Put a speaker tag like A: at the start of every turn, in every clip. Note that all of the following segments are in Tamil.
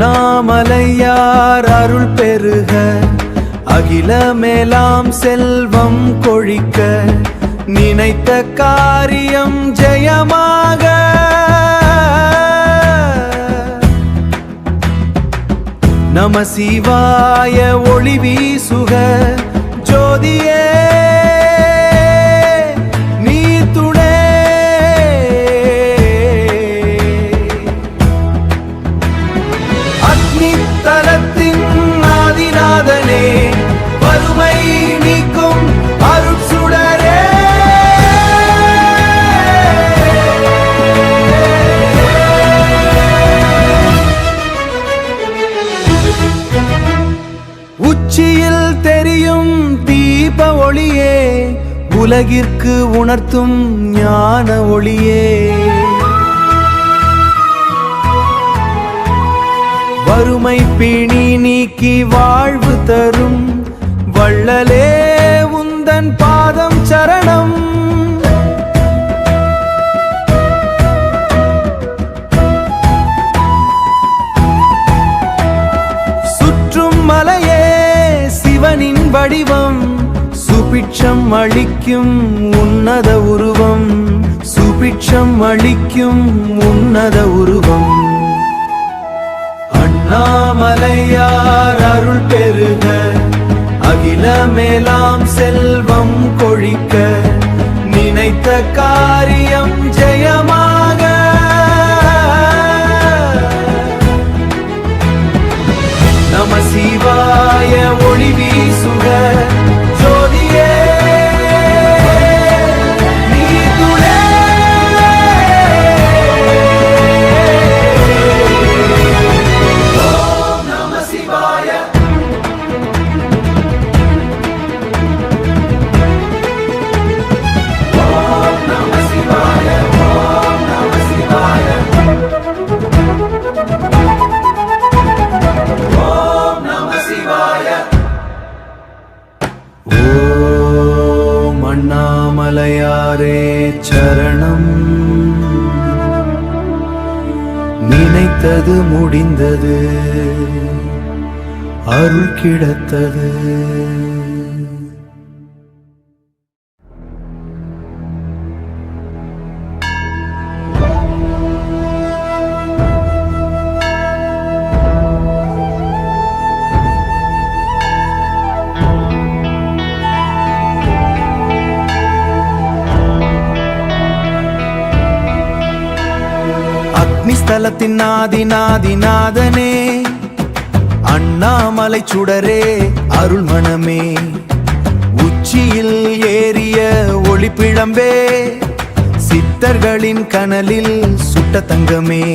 A: அண்ணாமலையார் அருள் பெருக, அகில மேலாம் செல்வம் கொழிக்க, நினைத்த காரியம் ஜெயமாக, நம சிவாய ஒளி வீசுக ஜோதியே நீ துணே, அக்னி தலத்தின் ஆதிநாதனே, வறுமை நீக்கும் அருட்சுடரே, உச்சியில் தெரியும் தீப ஒளியே, உலகிற்கு உணர்த்தும் ஞான ஒளியே, வறுமை பிணி நீக்கி வாழ்வு தரும் வள்ளலே உந்தன் பாதம் சரணம், சுற்றும் மலையே சிவனின் வடிவம், சுபிட்சம் அளிக்கும் உன்னத உருவம், சுபிட்சம் அளிக்கும் உன்னத உருவம், அண்ணாமலையார் அருள் பெருக, அகில மேலாம் செல்வம் கொழிக்க, நினைத்த காரியம் ஜெயமாக, நம சிவாய ஒளி வீசுக ஜோதியே நீ துணே, ஓம் நம சிவாய, ஓம் நம சிவாய, ஓம் நம சிவாய, ஓம் நம சிவாய. ஓம் அண்ணாமலையாரே சரணம், நினைத்தது முடிந்தது, அருள் கிடைத்தது. அக்னிஸ்தலத்தின் ஆதிநாதிநாதனே, அண்ணாமலை சுடரே அருள் மணமே, உச்சியில் ஏறிய ஒளிப்பிழம்பே, சித்தர்களின் கனலில் சுட்ட தங்கமே,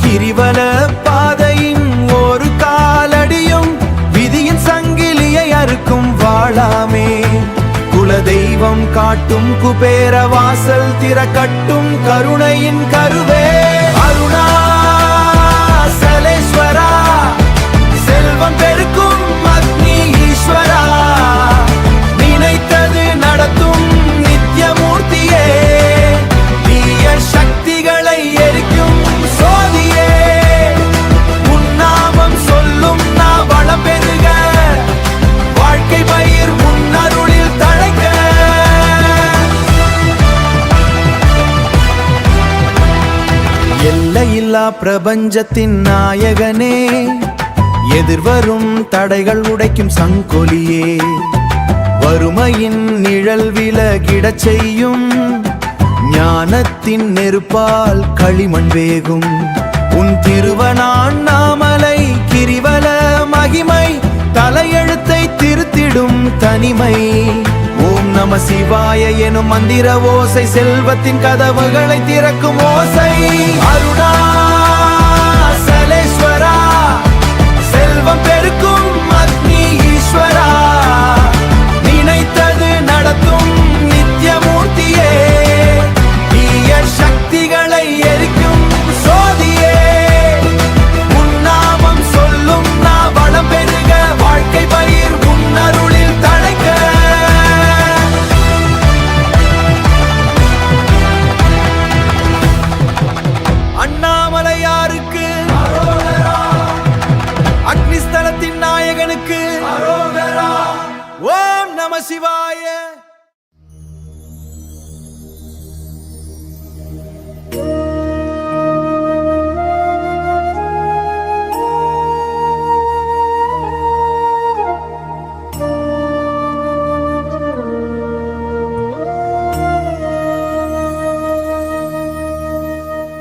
A: கிரிவல பாதையின் ஒரு காலடியும் விதியின் சங்கிலியை அறுக்கும் வாழாமே, குலதெய்வம் காட்டும் குபேர வாசல் திறக்கட்டும் கருணையின் கருவே, அருணாசலேஸ்வரா செல்வம் பெருக்கும் அக்னி ஈஸ்வரா, நினைத்தது நடத்தும் நித்யமூர்த்தியே, தீய சக்திகளை எரிக்கும் சோதியே, உன்னாமம் சொல்லும் நான் வளம் பெருக, வாழ்க்கை பயிர் முன்னருளில் தழைக்க, எல்லையில்லா பிரபஞ்சத்தின் நாயகனே, எதிர்வரும் தடைகள் உடைக்கும் சங்கொலியே, வறுமையின் நிழல் விலகிடச் செய்யும் ஞானத்தின் நெருப்பால் களிமண் வேகும், உன் திருவண்ணாமலை கிரிவல மகிமை, தலையெழுத்தை திருத்திடும் தனிமை, ஓம் நம சிவாய எனும் மந்திர ஓசை, செல்வத்தின் கதவுகளை திறக்கும் ஓசை, அருணாசலேஸ்வரா செல்வம் பெருக்கும் அக்னி ஈஸ்வரா, நினைத்தது நடத்தும் நித்யமூர்த்தியே, தீய சக்திகளை எரிக்கும் சோதியே, உன்னாமம் சொல்லும் நான் வளம் பெருக, வாழ்க்கை பயிர் உன்னருளில் தழைக்க, அண்ணாமலையாருக்கு அரோகரா.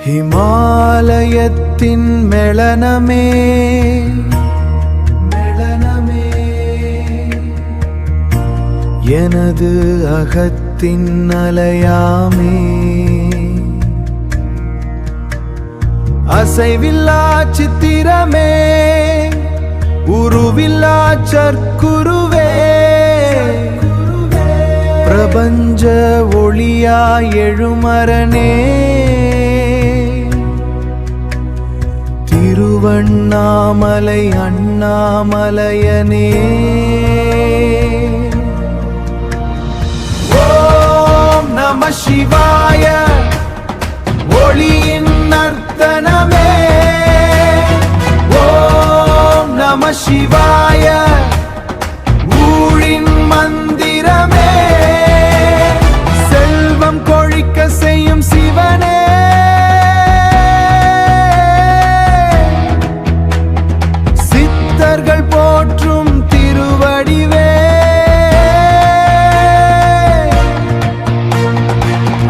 A: ஹிமாலயத்தின் மெளனமே எனது அகத்தின் அலையாமே, அசைவில்லா சித்திரமே, உருவில்லா சற்குருவே, பிரபஞ்ச ஒளியாய் எழுமரனே, திருவண்ணாமலை அண்ணாமலையனே. ஓம் நம சிவாய ஒளியின் நர்த்தனமே, ஓம் நம சிவாய ஊழின் மந்திரமே, செல்வம் கொழிக்க செய்யும் சிவனே, சித்தர்கள் போற்றும் திருவடிவே,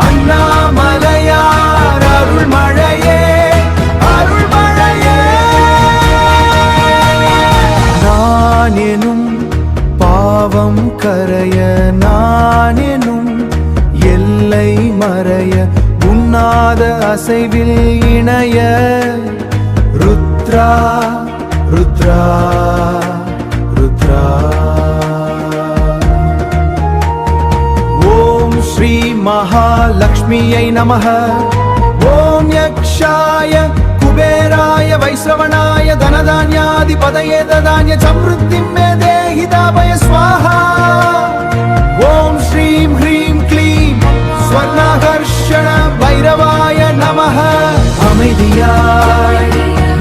A: அண்ணாமலையார் அருள்மழையே அருள்மழையே. நான் எனும் பாவம் கரைய, நான் எனும் எல்லை மறைய, உண்ணாத அசைவில் இணைய, ருத்ரா ருத்ரா ருத்ரா. ஓம் ஸ்ரீ மகாலக்ஷ்மியை நமः. ஓம் யக்ஷாய குபேராய வைஸ்ரவணாய தனதான்யாதிபதயே ததான்ய சம்ருத்திம் மே தேஹி தாபய ஸ்வாஹா. ஓம் ஸ்ரீம் ஹ்ரீம் க்ளீம் ஸ்வர்ணாகர்ஷண பைரவாய நமः. அமைதியாய்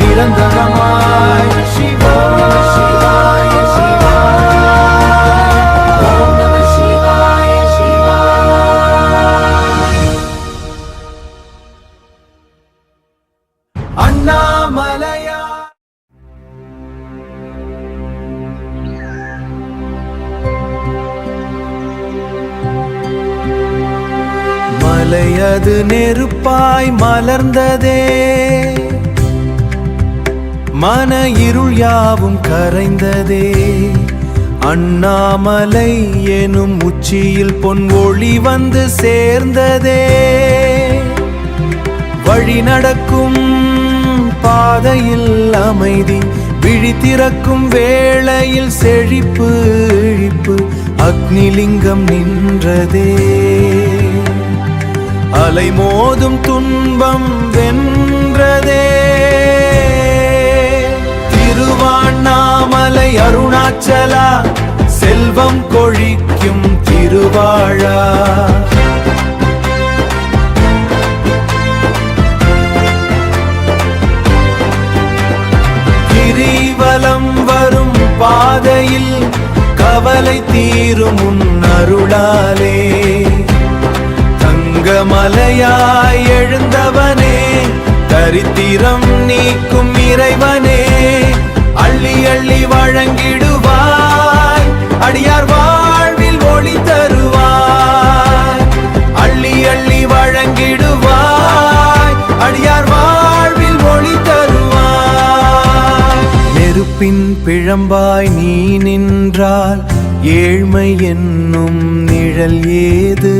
A: நிரந்தரமாய் சிவாய சிவாய சிவாய. ஓம் நம சிவாய சிவாய. அண்ணாமலையா மலையது நெருப்பாய் மலர்ந்ததே, மன இருள் யாவும் கரைந்ததே, அண்ணாமலை எனும் உச்சியில் பொன் ஒளி வந்து சேர்ந்ததே. வழி நடக்கும் பாதையில் அமைதி, விழி திறக்கும் வேளையில் செழிப்பு இழிப்பு, அக்னிலிங்கம் நின்றதே. அலை மோதும் துன்பம் வென்றதே, திருவண்ணாமலை அருணாச்சலா, செல்வம் கொழிக்கும் திருவாழா. கிரிவலம் வரும் பாதையில் கவலை தீரும் உன் அருளாலே, தங்கமலையாய் எழுந்தவனே, தரித்திரம் நீக்கும் இறைவனே, அள்ளி அள்ளி வழங்கிடுவாய், அடியார் வாழ்வில் ஒளி தருவாய், அள்ளி அள்ளி வழங்கிடுவாய், அடியார் வாழ்வில் ஒளி தருவாய். நெருப்பின் பிழம்பாய் நீ நின்றால் ஏழ்மை என்னும் நிழல் ஏது,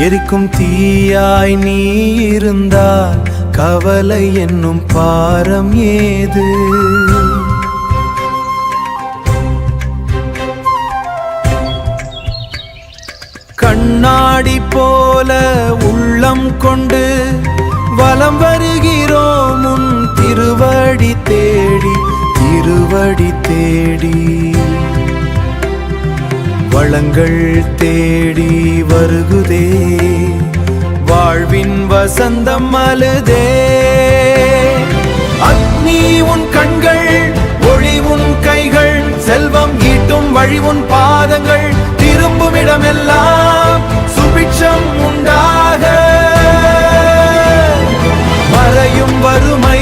A: எரிக்கும் தீயாய் நீ இருந்தால் கவலை என்னும் பாரம் ஏது. கண்ணாடி போல உள்ளம் கொண்டு வலம் வருகிறோம் உன் திருவடி தேடி, திருவடி தேடி. வளங்கள் தேடி வருகுதே, வாழ்வின் வசந்தம் அழுதே. அக்னி உன் கண்கள், ஒளி உன் கைகள், செல்வம் ஈட்டும் வழி உன் பாதங்கள், திரும்பும் இடமெல்லாம் சுபிட்சம் உண்டாக. மறையும் வறுமை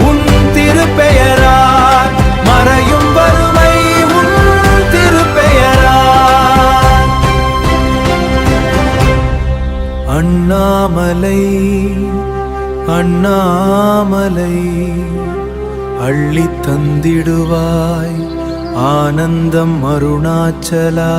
A: உன் திருப்பெயரால், மறையும் வறுமை உன் திருப்பெயரால். அண்ணாமலை அண்ணாமலை அள்ளித் தந்திடுவாய் ஆனந்தம் அருணாச்சலா.